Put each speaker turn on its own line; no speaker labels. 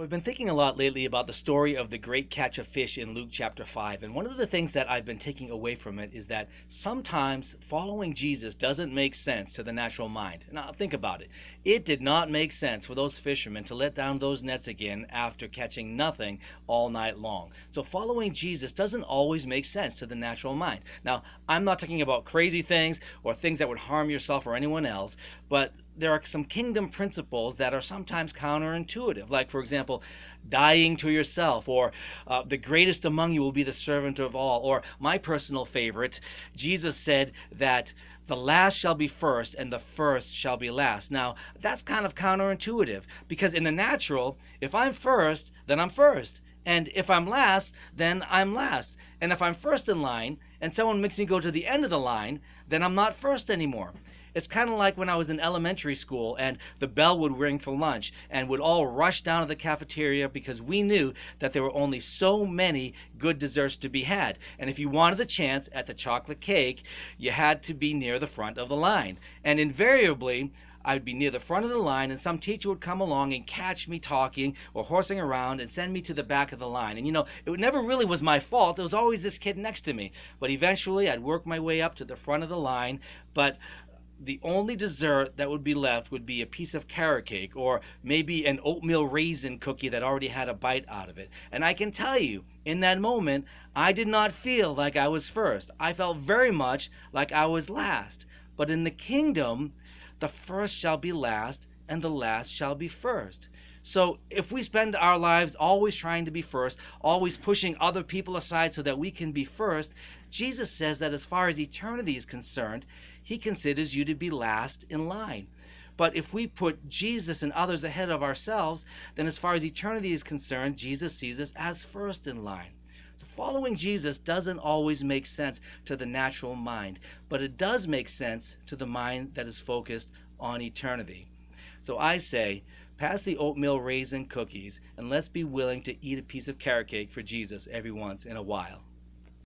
I've been thinking a lot lately about the story of the great catch of fish in Luke chapter 5. And one of the things that I've been taking away from it is that sometimes following Jesus doesn't make sense to the natural mind. Now, think about it. It did not make sense for those fishermen to let down those nets again after catching nothing all night long. So following Jesus doesn't always make sense to the natural mind. Now, I'm not talking about crazy things or things that would harm yourself or anyone else, but there are some kingdom principles that are sometimes counterintuitive. Like, for example, dying to yourself, or the greatest among you will be the servant of all. Or my personal favorite, Jesus said that the last shall be first and the first shall be last. Now, that's kind of counterintuitive because in the natural, if I'm first, then I'm first. And if I'm last, then I'm last. And if I'm first in line and someone makes me go to the end of the line, then I'm not first anymore. It's kind of like when I was in elementary school and the bell would ring for lunch and would all rush down to the cafeteria because we knew that there were only so many good desserts to be had. And if you wanted the chance at the chocolate cake, you had to be near the front of the line. And invariably, I would be near the front of the line and some teacher would come along and catch me talking or horsing around and send me to the back of the line. And it never really was my fault. There was always this kid next to me. But eventually I'd work my way up to the front of the line. But the only dessert that would be left would be a piece of carrot cake or maybe an oatmeal raisin cookie that already had a bite out of it. And I can tell you, in that moment, I did not feel like I was first. I felt very much like I was last. But in the kingdom, the first shall be last and the last shall be first. So if we spend our lives always trying to be first, always pushing other people aside so that we can be first, Jesus says that as far as eternity is concerned, he considers you to be last in line. But if we put Jesus and others ahead of ourselves, then as far as eternity is concerned, Jesus sees us as first in line. So following Jesus doesn't always make sense to the natural mind, but it does make sense to the mind that is focused on eternity. So I say, pass the oatmeal raisin cookies and let's be willing to eat a piece of carrot cake for Jesus every once in a while.